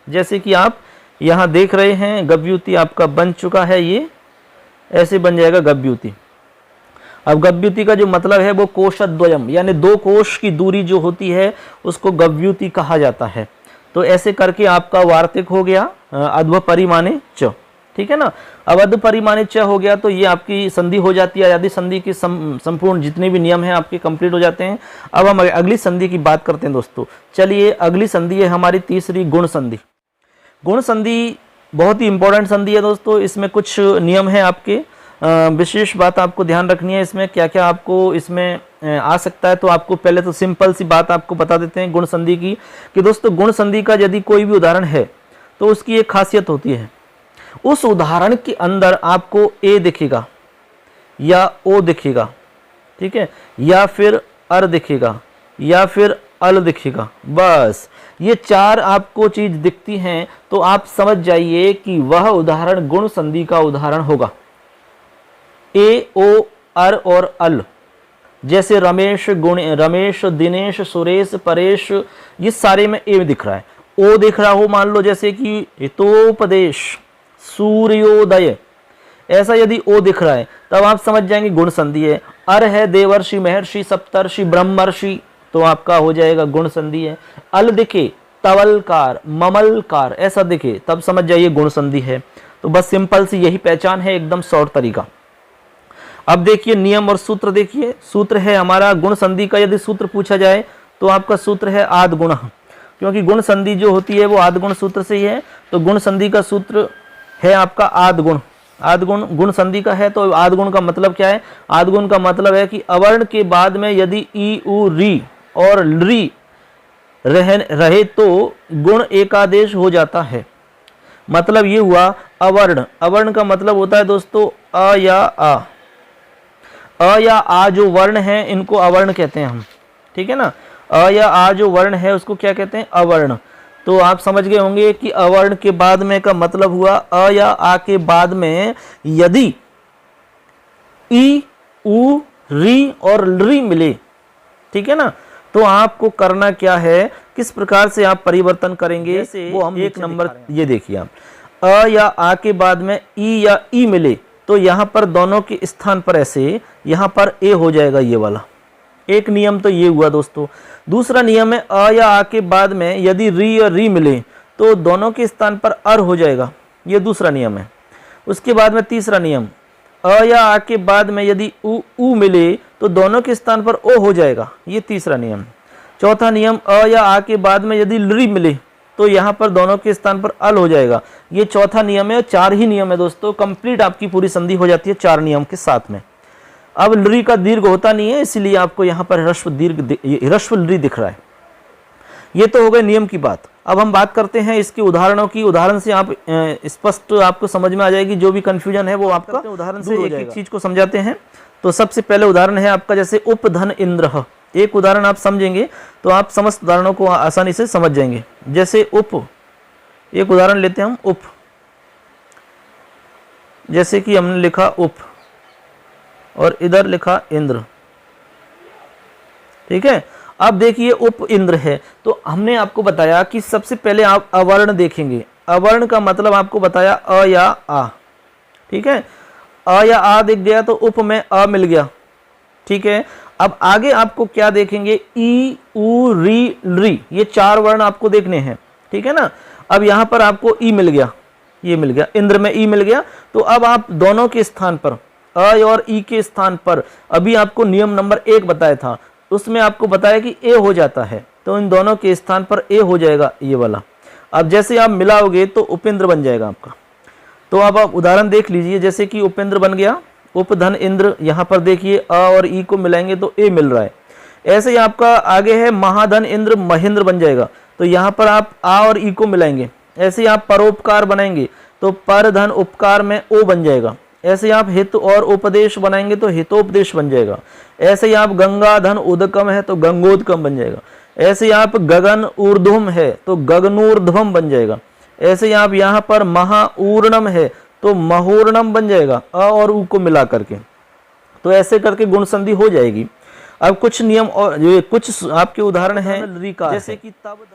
जैसे कि आप यहां देख रहे हैं गव्युति आपका बन चुका है, ये ऐसे बन जाएगा गव्युति। अब गव्युति का जो मतलब है वो कोशद्वयम, यानी दो कोश की दूरी जो होती है उसको गव्युति कहा जाता है। तो ऐसे करके आपका वार्तिक हो गया अध्व परिमाणे च, ठीक है ना। अब अध्व परिमाणे च हो गया तो ये आपकी संधि हो जाती है। आदि संधि की संपूर्ण जितने भी नियम हैं आपके कंप्लीट हो जाते हैं। अब हम अगली संधि की बात करते हैं दोस्तों। चलिए अगली संधि है हमारी तीसरी गुण संधि। गुण संधि बहुत ही इंपॉर्टेंट संधि है दोस्तों। इसमें कुछ नियम है आपके, विशेष बात आपको ध्यान रखनी है। इसमें क्या क्या आपको इसमें आ सकता है, तो आपको पहले तो सिंपल सी बात आपको बता देते हैं गुण संधि की, कि दोस्तों गुण संधि का यदि कोई भी उदाहरण है तो उसकी एक खासियत होती है, उस उदाहरण के अंदर आपको ए दिखेगा या ओ दिखेगा, ठीक है, या फिर अर दिखेगा या फिर अल दिखेगा। बस ये चार आपको चीज दिखती हैं तो आप समझ जाइए कि वह उदाहरण गुण संधि का उदाहरण होगा। ए ओ अर और अल, जैसे रमेश गुण, रमेश दिनेश सुरेश परेश, ये सारे में ए दिख रहा है। ओ दिख रहा हो मान लो जैसे कि हितोपदेश सूर्योदय, ऐसा यदि ओ दिख रहा है तब आप समझ जाएंगे गुण संधि है। अर है देवर्षि महर्षि सप्तर्षि ब्रह्मर्षि, तो आपका हो जाएगा गुण संधि है। अल दिखे तवलकार ममलकार ऐसा दिखे तब समझ जाइए गुण संधि है। तो बस सिंपल सी यही पहचान है, एकदम शॉर्ट तरीका। अब देखिए नियम और सूत्र देखिए। सूत्र है हमारा गुण संधि का, यदि सूत्र पूछा जाए तो आपका सूत्र है आद गुण, क्योंकि गुण संधि जो होती है वो आद गुण सूत्र से ही है। तो गुण संधि का सूत्र है आपका आद गुण। आद गुण गुण संधि का है। तो आद गुण का मतलब क्या है? आद गुण का मतलब है कि अवर्ण के बाद में यदि ई उ री और री रहे तो गुण एकादेश हो जाता है। मतलब ये हुआ अवर्ण। अवर्ण का मतलब होता है दोस्तों अ या आ। अ या आ जो वर्ण है इनको अवर्ण कहते हैं हम, ठीक है ना। अ या आ जो वर्ण है उसको क्या कहते हैं? अवर्ण। तो आप समझ गए होंगे कि अवर्ण के बाद में का मतलब हुआ अ या आ के बाद में यदि ई उ री और री मिले, ठीक है ना, तो आपको करना क्या है, किस प्रकार से आप परिवर्तन करेंगे वो हम एक नंबर ये देखिए आप। अ या आ के बाद में ई या ई मिले तो यहां पर दोनों के स्थान पर ऐसे यहां पर ए हो जाएगा, ये वाला एक नियम तो ये हुआ दोस्तों। दूसरा नियम है अ या आ के बाद में यदि री और री मिले तो दोनों के स्थान पर अर हो जाएगा, ये दूसरा नियम है। उसके बाद में तीसरा नियम अ या आ के बाद में यदि उ मिले तो दोनों के स्थान पर ओ हो जाएगा, ये तीसरा नियम। चौथा नियम अ या आ के बाद में यदि री मिले तो यहाँ पर दोनों के स्थान पर अल हो जाएगा, ये चौथा नियम है। चार ही नियम है दोस्तों, कंप्लीट आपकी पूरी संधि हो जाती है चार नियम के साथ में। अब लरी का दीर्घ होता नहीं है इसलिए आपको यहाँ पर ह्रस्व दीर्घ ह्रस्व लरी दिख रहा है। ये तो हो गए नियम की बात। अब हम बात करते हैं इसके उदाहरणों की। उदाहरण से आप स्पष्ट आपको समझ में आ जाएगी, जो भी कंफ्यूजन है वो आपका उदाहरण से एक एक चीज को समझाते हैं। तो सबसे पहले उदाहरण है आपका जैसे उपधन इंद्र। एक उदाहरण आप समझेंगे तो आप समस्त उदाहरणों को आसानी से समझ जाएंगे। जैसे उप, एक उदाहरण लेते हैं हम उप, जैसे कि हमने लिखा उप और इधर लिखा इंद्र, ठीक है। अब देखिए उप इंद्र है तो हमने आपको बताया कि सबसे पहले आप अवर्ण देखेंगे। अवर्ण का मतलब आपको बताया अ या आ, ठीक है। अ या आ दिख गया तो उप में अ मिल गया, ठीक है। अब आगे आपको क्या देखेंगे? ई उ री री, ये चार वर्ण आपको देखने हैं, ठीक है ना। अब यहां पर आपको ई मिल गया, ये मिल गया, इंद्र में ई मिल गया। तो अब आप दोनों के स्थान पर अ और ई के स्थान पर अभी आपको नियम नंबर 1 बताया था, उसमें आपको बताया कि ए हो जाता है, तो इन दोनों के स्थान पर ए हो जाएगा ये वाला। अब जैसे आप मिलाओगे तो उपेंद्र बन जाएगा आपका। तो अब आप उदाहरण देख लीजिए, जैसे कि उपेंद्र बन गया, उपधन इंद्र। यहाँ पर देखिए अ और ई को मिलाएंगे तो ए मिल रहा है। ऐसे ही आपका आगे है महाधन इंद्र महेंद्र बन जाएगा, तो यहाँ पर आप आ और ई को मिलाएंगे। ऐसे ही आप परोपकार बनाएंगे तो पर धन उपकार में ओ बन जाएगा। ऐसे ही आप हित और उपदेश बनाएंगे तो हितोपदेश बन जाएगा। ऐसे ही आप गंगा धन उदकम है तो गंगोदकम बन जाएगा। ऐसे ही आप गगन ऊर्ध्वम है तो गगनूर्ध्वम बन जाएगा। ऐसे ही आप यहाँ पर महाऊर्णम है तो महोर्णम बन जाएगा, अ और उ को मिला करके। तो ऐसे करके गुण संधि हो जाएगी। अब कुछ नियम और कुछ आपके उदाहरण हैं, जैसे कि तब।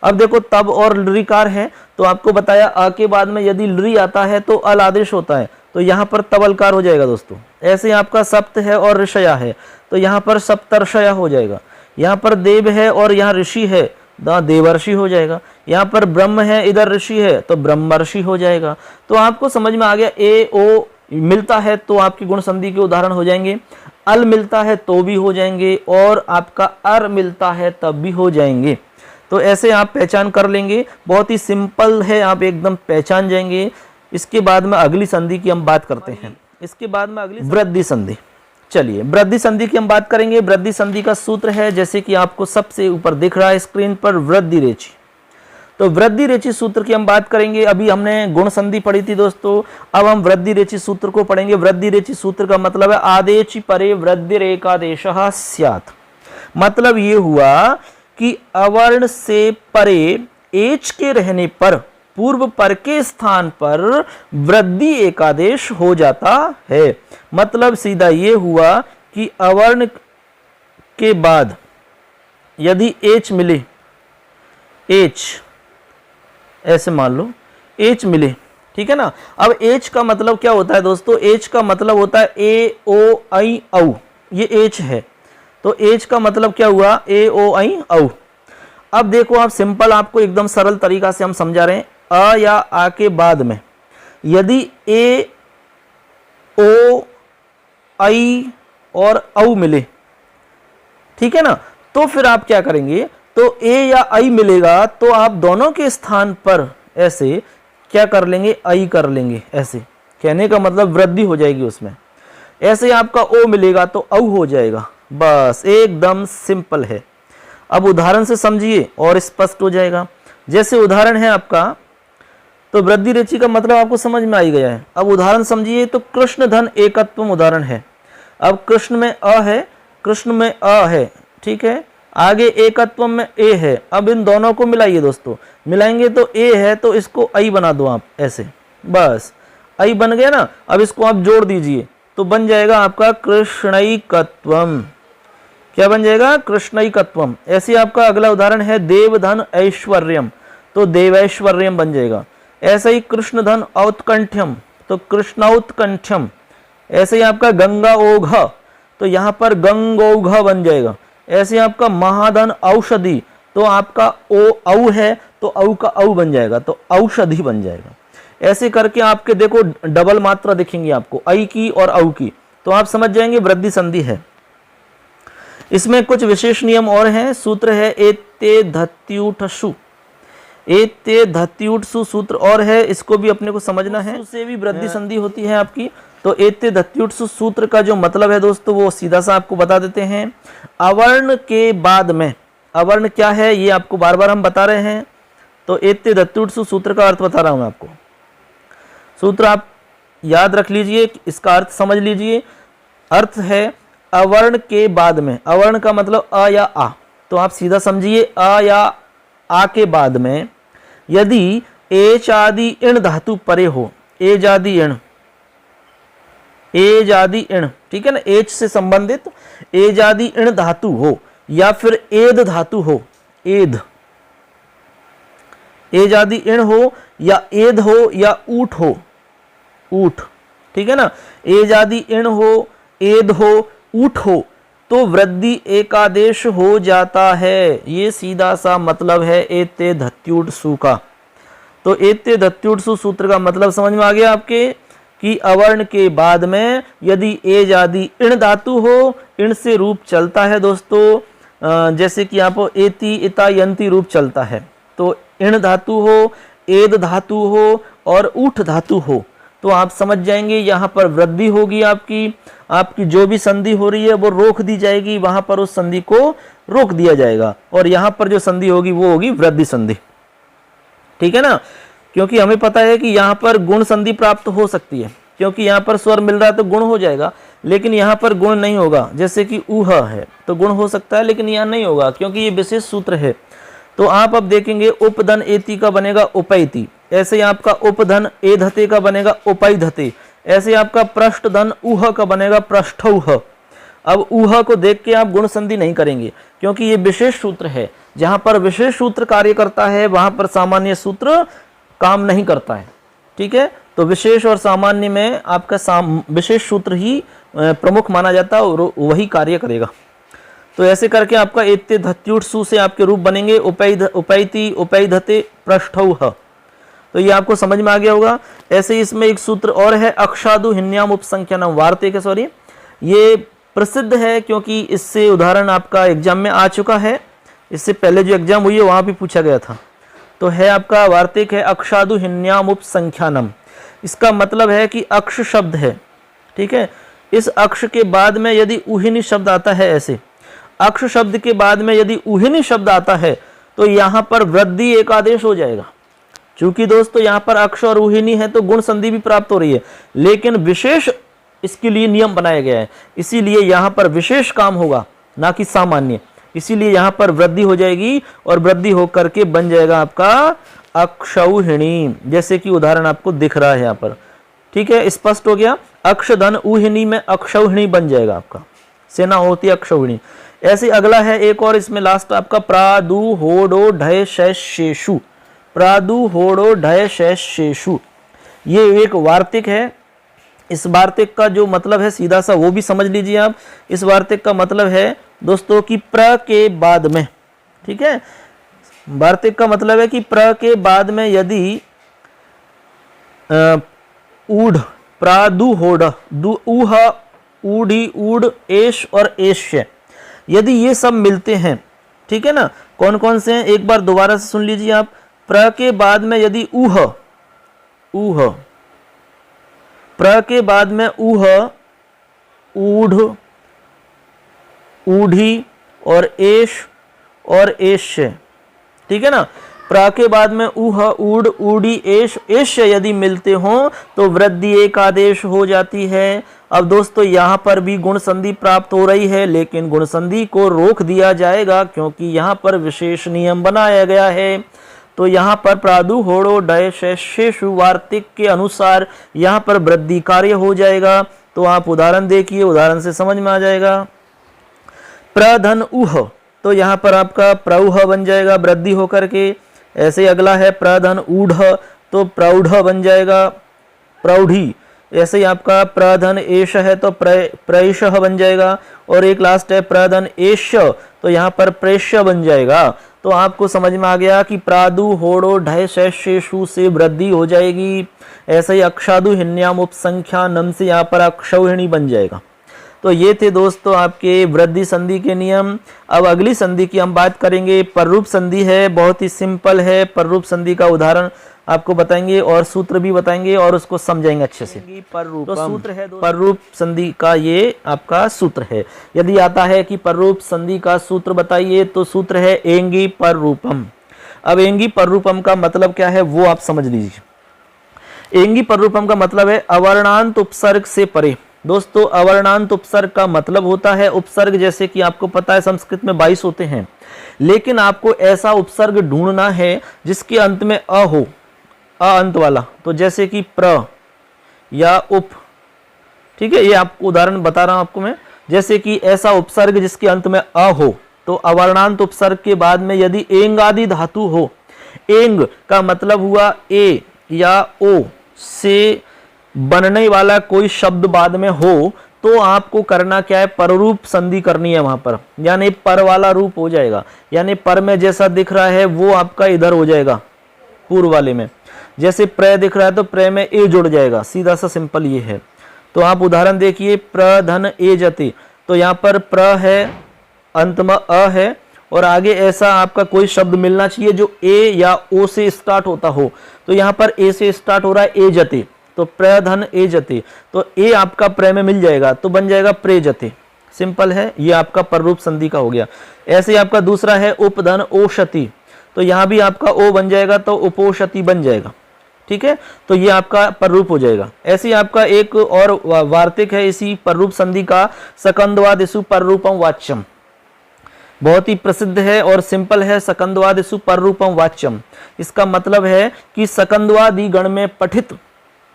अब देखो तब और लृकार है, तो आपको बताया अ के बाद में यदि लृ आता है तो अल आदेश होता है, तो यहाँ पर तबलकार हो जाएगा दोस्तों। ऐसे ही आपका सप्त है और ऋषया है, तो यहाँ पर सप्तर्षया हो जाएगा। यहाँ पर देव है और यहाँ ऋषि है, देवर्षि हो जाएगा। यहाँ पर ब्रह्म है, इधर ऋषि है, तो ब्रह्मर्षि हो जाएगा। तो आपको समझ में आ गया, ए ओ मिलता है तो आपकी गुण संधि के उदाहरण हो जाएंगे, अल मिलता है तो भी हो जाएंगे, और आपका अर मिलता है तब भी हो जाएंगे। तो ऐसे आप पहचान कर लेंगे, बहुत ही सिंपल है, आप एकदम पहचान जाएंगे। इसके बाद में अगली संधि की हम बात करते हैं। इसके बाद में अगली वृद्धि संधि। चलिए वृद्धि संधि की हम बात करेंगे। वृद्धि संधि का सूत्र है, जैसे कि आपको सबसे ऊपर दिख रहा है स्क्रीन पर, वृद्धि रेचि। तो वृद्धि रेचि सूत्र की हम बात करेंगे। अभी हमने गुण संधि पढ़ी थी दोस्तों, अब हम वृद्धि रेचि सूत्र को पढ़ेंगे। वृद्धि रेचि सूत्र का मतलब है आदेचि परे वृद्धिरेकादेशः स्यात्। मतलब ये हुआ कि अवर्ण से परे एच के रहने पर पूर्व पर के स्थान पर वृद्धि एकादेश हो जाता है। मतलब सीधा ये हुआ कि अवर्ण के बाद यदि एच मिले, एच ऐसे मान लो एच मिले, ठीक है ना। अब एच का मतलब क्या होता है दोस्तों, एच का मतलब होता है ए ओ आई औ, ये एच है। तो एच का मतलब क्या हुआ, ए ओ आई औ। अब देखो आप सिंपल, आपको एकदम सरल तरीका से हम समझा रहे हैं। अ या आ के बाद में यदि ए ओ आई और औ मिले, ठीक है ना, तो फिर आप क्या करेंगे, तो ए या आई मिलेगा तो आप दोनों के स्थान पर ऐसे क्या कर लेंगे, आई कर लेंगे। ऐसे कहने का मतलब वृद्धि हो जाएगी उसमें। ऐसे आपका ओ मिलेगा तो औ हो जाएगा। बस एकदम सिंपल है। अब उदाहरण से समझिए और स्पष्ट हो जाएगा। जैसे उदाहरण है आपका, तो वृद्धि रेचि का मतलब आपको समझ में आ ही गया है। अब उदाहरण समझिए, तो कृष्ण धन एकत्वम उदाहरण है। अब कृष्ण में अ है, कृष्ण में अ है, ठीक है, आगे एकत्वम में ए है। अब इन दोनों को मिलाइए दोस्तों, मिलाएंगे तो ए है तो इसको आई बना दो आप ऐसे, बस आई बन गया ना। अब इसको आप जोड़ दीजिए तो बन जाएगा आपका कृष्णैकत्वम। क्या बन जाएगा, कृष्णैकत्वम। ऐसे आपका अगला उदाहरण है देव धन ऐश्वर्यम, तो देवैश्वर्यम बन जाएगा। ऐसे ही कृष्ण धन औत्कंठ्यम, तो कृष्णौत्कंठ्यम। ऐसे ही आपका गंगा ओघ, तो यहाँ पर गंगोघ बन जाएगा। ऐसे आपका महाधन औषधि, तो आपका ओ औ है तो औ का औ बन जाएगा, तो औषधि बन जाएगा। ऐसे करके आपके देखो डबल मात्रा दिखेंगी आपको, आई की और औ की, तो आप समझ जाएंगे वृद्धि संधि है। इसमें कुछ विशेष नियम और हैं। सूत्र है एते धत्युठसु, एते धत्युठसु सूत्र और है, इसको भी अपने को समझना है। उससे भी वृद्धि संधि होती है आपकी। तो एते धत्युठसु सूत्र का जो मतलब है दोस्तों, वो सीधा सा आपको बता देते हैं। अवर्ण के बाद में, अवर्ण क्या है ये आपको बार बार हम बता रहे हैं। तो एते धत्युठसु सूत्र का अर्थ बता रहा हूं आपको। सूत्र आप याद रख लीजिए, इसका अर्थ समझ लीजिए। अर्थ है अवर्ण के बाद में, अवर्ण का मतलब अ या आ, तो आप सीधा समझिए अ या आ के बाद में यदि एच आदि इण धातु परे हो, एज आदि इण, एज आदि इण, ठीक है ना, एच से संबंधित एज आदि इण धातु हो या फिर एद धातु हो, एद, एज आदि इण हो या एद हो या ऊठ हो, ऊठ, ठीक है ना, एज आदि इण हो, एद हो, ऊठ हो, तो वृद्धि एकादेश हो जाता है। ये सीधा सा मतलब है एते धत्युठसु का। तो एते धत्युठसु सूत्र का मतलब समझ में आ गया आपके, कि अवर्ण के बाद में यदि एज आदि इण धातु हो, इण से रूप चलता है दोस्तों, जैसे कि आप एति इता यंती रूप चलता है, तो इण धातु हो, एद धातु हो और ऊठ धातु हो, तो आप समझ जाएंगे यहाँ पर वृद्धि होगी आपकी। आपकी जो भी संधि हो रही है वो रोक दी जाएगी, वहां पर उस संधि को रोक दिया जाएगा, और यहां पर जो संधि होगी वो होगी वृद्धि संधि। ठीक है ना, क्योंकि हमें पता है कि यहाँ पर गुण संधि प्राप्त हो सकती है, क्योंकि यहाँ पर स्वर मिल रहा है तो गुण हो जाएगा, लेकिन यहाँ पर गुण नहीं होगा। जैसे कि ऊह है तो गुण हो सकता है, लेकिन यहाँ नहीं होगा क्योंकि ये विशेष सूत्र है। तो आप अब देखेंगे उपधन एति का बनेगा उपैति, ऐसे आपका उपधन एधते का बनेगा उपैधते, ऐसे आपका पृष्ठधन ऊह का बनेगा पृष्ठौह। अब ऊह को देख के आप गुण संधि नहीं करेंगे, क्योंकि ये विशेष सूत्र है। जहां पर विशेष सूत्र कार्य करता है वहां पर सामान्य सूत्र काम नहीं करता है। ठीक है, तो विशेष और सामान्य में आपका विशेष सूत्र ही प्रमुख माना जाता है और वही कार्य करेगा। तो ऐसे करके आपका एत्ते धत्युट सु से आपके रूप बनेंगे उपैति उपैधते पृष्ठौह। तो ये आपको समझ में आ गया होगा। ऐसे इसमें एक सूत्र और है अक्षादु हिन्याम उपसंख्यानम वार्तिक, सॉरी ये प्रसिद्ध है क्योंकि इससे उदाहरण आपका एग्जाम में आ चुका है, इससे पहले जो एग्जाम हुई है वहां भी पूछा गया था। तो है आपका वार्तिक है अक्षादु हिन्याम उपसंख्यानम। इसका मतलब है कि अक्ष शब्द है, ठीक है, इस अक्ष के बाद में यदि उहिनी शब्द आता है, ऐसे अक्ष शब्द के बाद में यदि उहिनी शब्द आता है तो यहां पर वृद्धि एक आदेश हो जाएगा। चूंकि दोस्तों यहां पर अक्ष और उहिनी है तो गुण संधि भी प्राप्त हो रही है, लेकिन विशेष इसके लिए नियम बनाया गया है, इसीलिए यहां पर विशेष काम होगा ना कि सामान्य, इसीलिए यहां पर वृद्धि हो जाएगी और वृद्धि होकर के बन जाएगा आपका अक्षौहिणी, जैसे कि उदाहरण आपको दिख रहा है यहां पर। ठीक है, स्पष्ट हो गया। अक्षधन उहिनी में अक्षौहिणी बन जाएगा आपका, सेना होती है अक्षौहिणी। ऐसे अगला है एक और, इसमें लास्ट आपका प्रादु होडो ढय शेषु, प्रादु होडो ढय शेषु, ये एक वार्तिक है। इस वार्तिक का जो मतलब है सीधा सा वो भी समझ लीजिए आप। इस वार्तिक का मतलब है दोस्तों कि प्र के बाद में, ठीक है, वार्तिक का मतलब है कि प्र के बाद में यदि ऊढ़ प्रादु होड ऊह ऊढ़ी ऊढ़ एश और एश्य, यदि ये सब मिलते हैं, ठीक है ना, कौन कौन से हैं एक बार दोबारा से सुन लीजिए आप। प्र के बाद में यदि ऊह ऊह, प्र के बाद में ऊह ऊढ़ ऊढ़ी और एश और एश्य, ठीक है ना, प्र के बाद में ऊह ऊढ़ ऊढ़ी एश एश्य यदि मिलते हों तो वृद्धि एक आदेश हो जाती है। अब दोस्तों यहाँ पर भी गुण संधि प्राप्त हो रही है, लेकिन गुण संधि को रोक दिया जाएगा क्योंकि यहाँ पर विशेष नियम बनाया गया है। तो यहाँ पर प्रादु होड़ो डय शेषु वार्तिक के अनुसार यहाँ पर वृद्धि कार्य हो जाएगा। तो आप उदाहरण देखिए, उदाहरण से समझ में आ जाएगा। प्रधन उह, तो यहाँ पर आपका प्रौह बन जाएगा वृद्धि होकर के। ऐसे अगला है प्रधन ऊढ़, तो प्रौढ़ बन जाएगा प्रौढ़ी। ऐसे ही आपका प्रधन एश है तो प्रैश बन जाएगा। और एक लास्ट है प्रधन एश, तो यहाँ पर प्रेष्य बन जाएगा। तो आपको समझ में आ गया कि प्रादु होड़ो ढय शेषु से वृद्धि हो जाएगी। ऐसे ही अक्षादु हिन्याम उपसंख्या नम से यहाँ पर अक्षौहिणी बन जाएगा। तो ये थे दोस्तों आपके वृद्धि संधि के नियम। अब अगली संधि की हम बात करेंगे। पररूप संधि है, बहुत ही सिंपल है। पररूप संधि का उदाहरण आपको बताएंगे और सूत्र भी बताएंगे और उसको समझाएंगे अच्छे से। तो सूत्र है पररूप संधि का, ये आपका सूत्र है। यदि आता है कि पररूप संधि का सूत्र बताइए तो सूत्र है एंगी पररूपम। अब एंगी पररूपम का मतलब क्या है वो आप समझ लीजिए। एंगी पररूपम का मतलब है अवर्णांत उपसर्ग से परे। दोस्तों अवर्णांत उपसर्ग का मतलब होता है उपसर्ग, जैसे कि आपको पता है संस्कृत में 22 होते हैं, लेकिन आपको ऐसा उपसर्ग ढूंढना है जिसके अंत में अ हो, अ अंत वाला। तो जैसे कि प्र या उप, ठीक है, ये आपको उदाहरण बता रहा हूं आपको मैं। जैसे कि ऐसा उपसर्ग जिसके अंत में अ हो, तो अवर्णांत उपसर्ग के बाद में यदि एंग आदि धातु हो, एंग का मतलब हुआ ए या ओ से बनने वाला कोई शब्द बाद में हो, तो आपको करना क्या है, पररूप संधि करनी है वहां पर, यानी पर वाला रूप हो जाएगा। यानी पर में जैसा दिख रहा है वो आपका इधर हो जाएगा पूर्व वाले में। जैसे प्र दिख रहा है तो प्र में ए जुड़ जाएगा, सीधा सा सिंपल ये है। तो आप उदाहरण देखिए, प्रधन ए जति, तो यहाँ पर प्र है, अंत में अ है और आगे ऐसा आपका कोई शब्द मिलना चाहिए जो ए या ओ से स्टार्ट होता हो। तो यहाँ पर ए से स्टार्ट हो रहा है ए जति, तो प्र धन ए जते, तो ए आपका प्र में मिल जाएगा तो बन जाएगा प्रे जते। सिंपल है, ये आपका पररूप संधि का हो गया। ऐसे ही आपका दूसरा है उपधन ओषति, तो यहाँ भी आपका ओ बन जाएगा तो उपोषति बन जाएगा। ठीक है, तो ये आपका पररूप हो जाएगा। ऐसे ही आपका एक और वार्तिक है इसी पररूप संधि का, सकंदवादिषु पररूपम वाच्यम, बहुत ही प्रसिद्ध है और सिंपल है। सकंदवादिषु पररूपम वाच्यम, इसका मतलब है कि सकंदवादी गण में पठित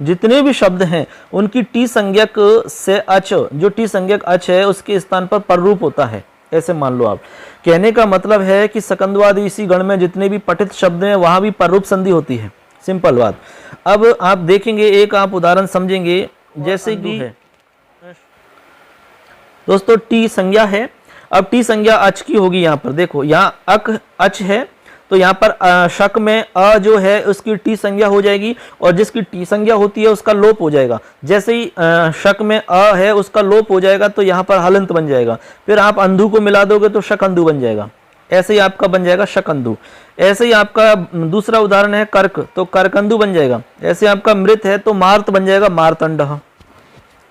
जितने भी शब्द हैं उनकी टी संज्ञक से अच, जो टी संज्ञक अच है उसके स्थान पर पररूप होता है, ऐसे मान लो आप। कहने का मतलब है कि सकंदवादी इसी गण में जितने भी पठित शब्द हैं वहां भी पररूप संधि होती है। सिंपल बात। अब आप देखेंगे, एक आप उदाहरण समझेंगे, जैसे कि दोस्तों टी संज्ञा है, अब टी संज्ञा अच की होगी। यहाँ पर देखो, यहाँ अक अच है तो यहाँ पर शक में अ जो है उसकी टी संज्ञा हो जाएगी और जिसकी टी संज्ञा होती है उसका लोप हो जाएगा। जैसे ही शक में अ है उसका लोप हो जाएगा तो यहाँ पर हलंत बन जाएगा। फिर आप अंधु को मिला दोगे तो शकंदु बन जाएगा, ऐसे ही आपका बन जाएगा शकंदु। ऐसे ही आपका दूसरा उदाहरण है कर्क, तो करकंदु बन जाएगा। ऐसे आपका मृत है तो मार्त बन जाएगा मार्तंड।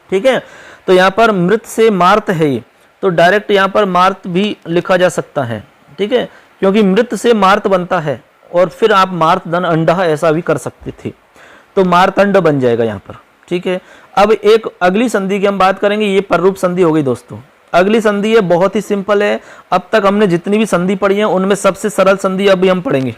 ठीक है, तो यहाँ पर मृत से मार्त है ये, तो डायरेक्ट यहाँ पर मार्त भी लिखा जा सकता है। ठीक है, क्योंकि मृत से मार्त बनता है और फिर आप मार्त धन अंडा ऐसा भी कर सकते थे, तो मार्तंड बन जाएगा यहाँ पर। ठीक है, अब एक अगली संधि की हम बात करेंगे, ये पररूप संधि हो गई दोस्तों। अगली संधि है बहुत ही सिंपल है, अब तक हमने जितनी भी संधि पढ़ी है उनमें सबसे सरल संधि अभी हम पढ़ेंगे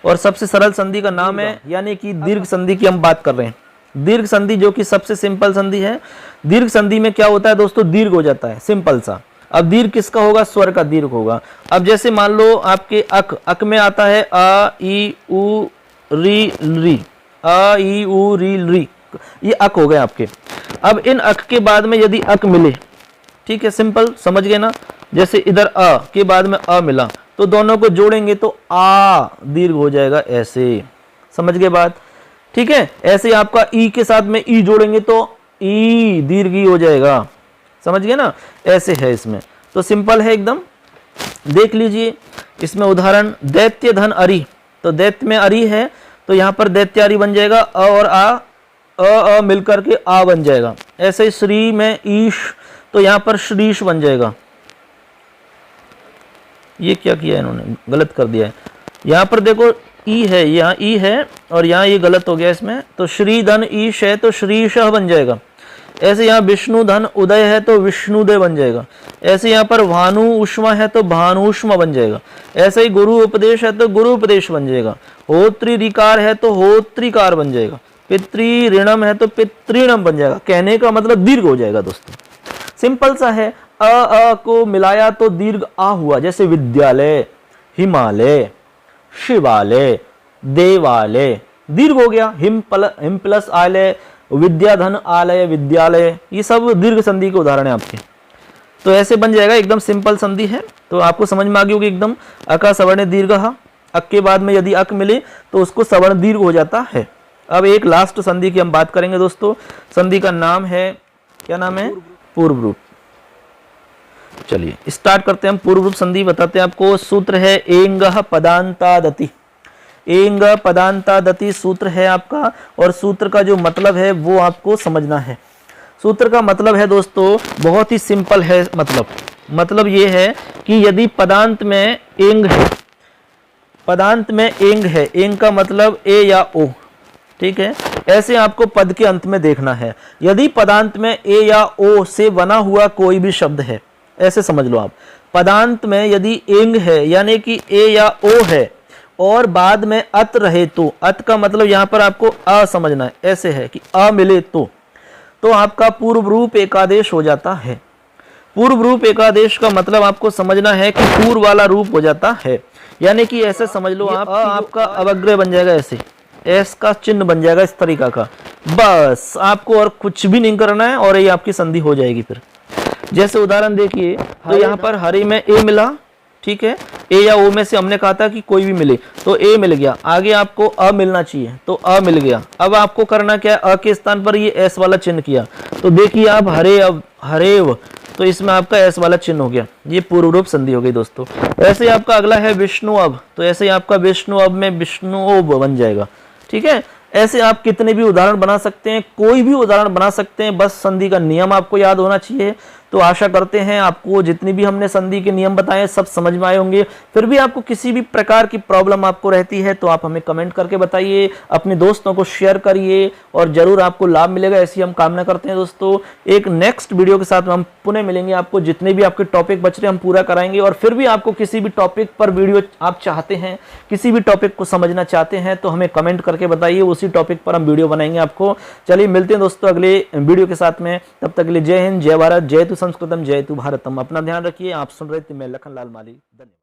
और सबसे सरल संधि का नाम है, यानी कि दीर्घ संधि की हम बात कर रहे हैं। दीर्घ संधि जो कि सबसे सिंपल संधि है। दीर्घ संधि में क्या होता है दोस्तों, दीर्घ हो जाता है, सिंपल सा। अब दीर्घ किसका होगा, स्वर का दीर्घ होगा। अब जैसे मान लो आपके अक में आता है अ ई उ री री, अ ई उ री री, ये अक हो गए आपके। अब इन अक के बाद में यदि अक मिले, ठीक है, सिंपल समझ गए ना, जैसे इधर अ के बाद में अ मिला तो दोनों को जोड़ेंगे तो आ दीर्घ हो जाएगा, ऐसे समझ गए बात। ठीक है, ऐसे आपका ई के साथ में ई जोड़ेंगे तो ई दीर्घ ही हो जाएगा, समझ गए ना, ऐसे है इसमें। तो सिंपल है एकदम। देख लीजिए इसमें उदाहरण, दैत्य धन अरि, तो दैत्य में अरि है तो यहाँ पर दैत्यारी बन जाएगा, अ और आ मिलकर के आ बन जाएगा। ऐसे श्री में ईश, तो यहाँ पर श्रीश बन जाएगा। ये क्या किया इन्होंने, गलत कर दिया है। यहाँ पर देखो ई है, यहाँ ई है और यहाँ ये गलत हो गया इसमें, तो श्री धन ईश है तो श्रीशः बन जाएगा। ऐसे यहाँ विष्णु धन उदय है तो विष्णुदय बन जाएगा। ऐसे यहाँ पर भानु उष्मा है तो भानुष्मा बन जाएगा। ऐसे ही गुरु उपदेश है तो गुरु उपदेश बन जाएगा। होत्री रिकार है तो होत्रिकार बन जाएगा। पितृ ऋणम है तो पितृणम बन जाएगा। कहने का मतलब दीर्घ हो जाएगा दोस्तों, सिंपल सा है। अ को मिलाया तो दीर्घ आ हुआ, जैसे विद्यालय, हिमालय, शिवालय, देवालय, दीर्घ हो गया। हिम प्लस आलय, विद्याधन आलय, विद्यालय, ये सब दीर्घ संधि के उदाहरण है आपके। तो ऐसे बन जाएगा, एकदम सिंपल संधि है। तो आपको समझ में आ गई होगी एकदम। अका सवर्ण दीर्घ, अक के बाद में यदि अक मिले तो उसको सवर्ण दीर्घ हो जाता है। अब एक लास्ट संधि की हम बात करेंगे दोस्तों। संधि का नाम है, क्या नाम है, पूर्व रूप। चलिए स्टार्ट करते हैं हम। पूर्व रूप संधि बताते हैं आपको। सूत्र है एंग पदांतादति। एंग पदांतादति सूत्र है आपका, और सूत्र का जो मतलब है वो आपको समझना है। सूत्र का मतलब है दोस्तों बहुत ही सिंपल है। मतलब ये है कि यदि पदांत में एंग है, पदांत में एंग है, एंग का मतलब ए या ओ, ठीक है, ऐसे आपको पद के अंत में देखना है। यदि पदांत में ए या ओ से बना हुआ कोई भी शब्द है, ऐसे समझ लो आप, पदांत में यदि एंग है यानी कि ए या ओ है और बाद में अत रहे तो, अत का मतलब यहां पर आपको अ समझना है, ऐसे है कि अ मिले तो आपका पूर्व रूप एकादेश हो जाता है। पूर्व रूप एकादेश का मतलब आपको समझना है कि पूर्व वाला रूप हो जाता है, यानी कि ऐसे समझ लो आप, आपका अवग्रह बन जाएगा, ऐसे एस का चिन्ह बन जाएगा इस तरीका का। बस आपको और कुछ भी नहीं करना है और ये आपकी संधि हो जाएगी। फिर जैसे उदाहरण देखिए, तो यहाँ पर हरे में ए मिला, ठीक है, ए या ओ में से हमने कहा था कि कोई भी मिले, तो ए मिल गया। आगे आपको अ मिलना चाहिए तो अ मिल गया। अब आपको करना क्या है, अ के स्थान पर ये एस वाला चिन्ह किया, तो देखिए आप हरे, अब हरेव, तो इसमें आपका एस वाला चिन्ह हो गया। ये पूर्व रूप संधि हो गई दोस्तों। ऐसे ही आपका अगला है विष्णु अब, तो ऐसे ही आपका विष्णु अब में विष्णु बन जाएगा, ठीक है। ऐसे आप कितने भी उदाहरण बना सकते हैं, कोई भी उदाहरण बना सकते हैं, बस संधि का नियम आपको याद होना चाहिए। तो आशा करते हैं आपको जितनी भी हमने संधि के नियम बताए सब समझ में आए होंगे। फिर भी आपको किसी भी प्रकार की प्रॉब्लम आपको रहती है तो आप हमें कमेंट करके बताइए, अपने दोस्तों को शेयर करिए और जरूर आपको लाभ मिलेगा, ऐसी हम कामना करते हैं। दोस्तों एक नेक्स्ट वीडियो के साथ हम पुनः मिलेंगे, आपको जितने भी आपके टॉपिक बच रहे हैं हम पूरा कराएंगे। और फिर भी आपको किसी भी टॉपिक पर वीडियो आप चाहते हैं, किसी भी टॉपिक को समझना चाहते हैं तो हमें कमेंट करके बताइए, उसी टॉपिक पर हम वीडियो बनाएंगे आपको। चलिए मिलते हैं दोस्तों अगले वीडियो के साथ में, तब तक के लिए जय हिंद, जय भारत, जय तु संस्कृतम, जय तु भारतम। अपना ध्यान रखिए। आप सुन रहे थे मैं लखनलाल माली। धन्यवाद।